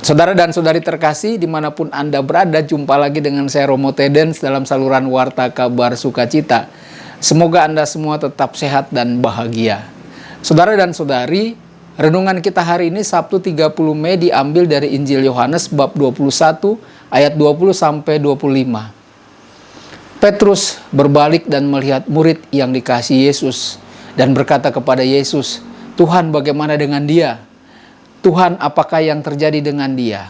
Saudara dan saudari terkasih, dimanapun Anda berada, jumpa lagi dengan saya Romo Tedens dalam saluran Warta Kabar Sukacita. Semoga Anda semua tetap sehat dan bahagia. Saudara dan saudari, renungan kita hari ini Sabtu 30 Mei diambil dari Injil Yohanes bab 21 ayat 20 sampai 25. Petrus berbalik dan melihat murid yang dikasihi Yesus dan berkata kepada Yesus, "Tuhan, bagaimana dengan dia? Tuhan, apakah yang terjadi dengan dia?"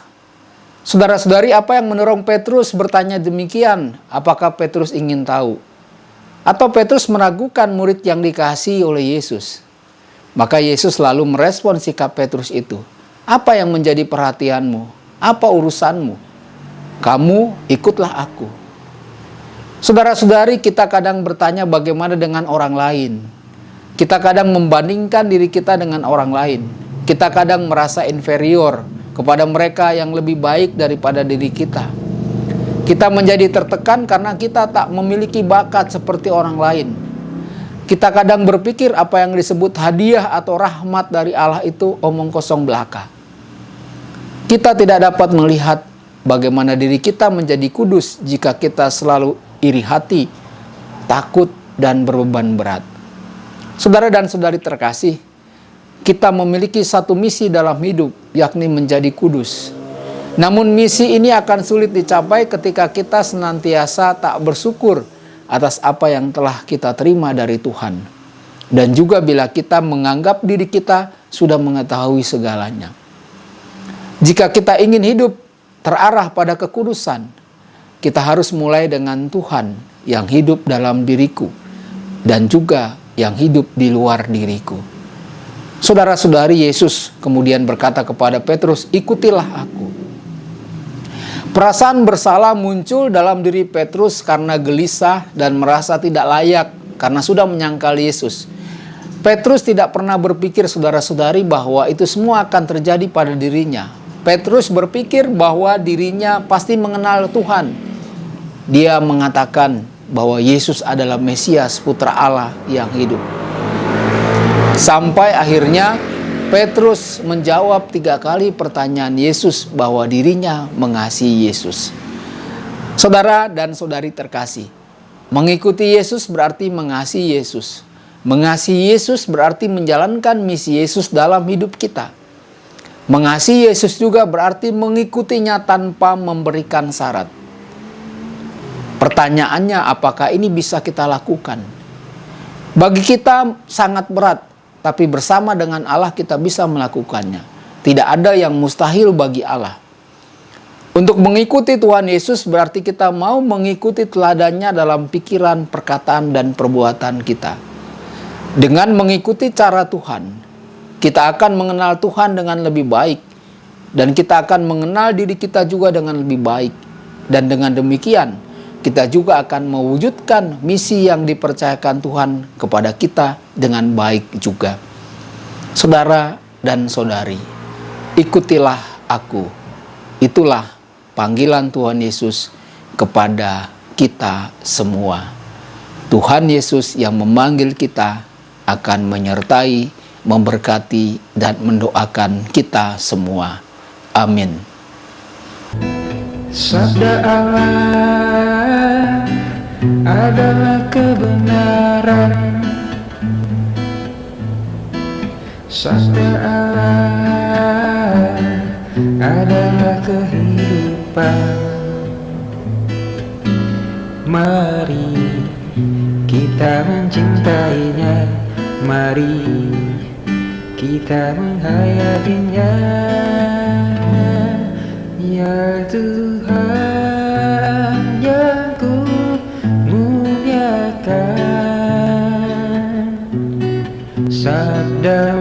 Saudara-saudari, apa yang mendorong Petrus bertanya demikian? Apakah Petrus ingin tahu? Atau Petrus meragukan murid yang dikasihi oleh Yesus? Maka Yesus lalu merespon sikap Petrus itu. "Apa yang menjadi perhatianmu? Apa urusanmu? Kamu ikutlah aku." Saudara-saudari, kita kadang bertanya bagaimana dengan orang lain. Kita kadang membandingkan diri kita dengan orang lain. Kita kadang merasa inferior kepada mereka yang lebih baik daripada diri kita. Kita menjadi tertekan karena kita tak memiliki bakat seperti orang lain. Kita kadang berpikir apa yang disebut hadiah atau rahmat dari Allah itu omong kosong belaka. Kita tidak dapat melihat bagaimana diri kita menjadi kudus jika kita selalu iri hati, takut, dan berbeban berat. Saudara dan saudari terkasih, kita memiliki satu misi dalam hidup, yakni menjadi kudus. Namun misi ini akan sulit dicapai ketika kita senantiasa tak bersyukur atas apa yang telah kita terima dari Tuhan. Dan juga bila kita menganggap diri kita sudah mengetahui segalanya. Jika kita ingin hidup terarah pada kekudusan, kita harus mulai dengan Tuhan yang hidup dalam diriku dan juga yang hidup di luar diriku. Saudara-saudari, Yesus kemudian berkata kepada Petrus, "Ikutilah aku." Perasaan bersalah muncul dalam diri Petrus karena gelisah dan merasa tidak layak karena sudah menyangkal Yesus. Petrus tidak pernah berpikir, saudara-saudari, bahwa itu semua akan terjadi pada dirinya. Petrus berpikir bahwa dirinya pasti mengenal Tuhan. Dia mengatakan bahwa Yesus adalah Mesias, Putra Allah yang hidup. Sampai akhirnya Petrus menjawab 3 kali pertanyaan Yesus bahwa dirinya mengasihi Yesus. Saudara dan saudari terkasih, mengikuti Yesus berarti mengasihi Yesus. Mengasihi Yesus berarti menjalankan misi Yesus dalam hidup kita. Mengasihi Yesus juga berarti mengikutinya tanpa memberikan syarat. Pertanyaannya, apakah ini bisa kita lakukan? Bagi kita sangat berat. Tapi bersama dengan Allah kita bisa melakukannya. Tidak ada yang mustahil bagi Allah. Untuk mengikuti Tuhan Yesus berarti kita mau mengikuti teladannya dalam pikiran, perkataan, dan perbuatan kita. Dengan mengikuti cara Tuhan, kita akan mengenal Tuhan dengan lebih baik. Dan kita akan mengenal diri kita juga dengan lebih baik. Dan dengan demikian, kita juga akan mewujudkan misi yang dipercayakan Tuhan kepada kita dengan baik juga. Saudara dan saudari, ikutilah aku. Itulah panggilan Tuhan Yesus kepada kita semua. Tuhan Yesus yang memanggil kita akan menyertai, memberkati, dan mendoakan kita semua. Amin. Sabda Allah adalah kebenaran. Sabda Allah adalah kehidupan. Mari kita mencintainya, mari kita menghayatinya. Ya Tuhan yang ku muliakan, sabda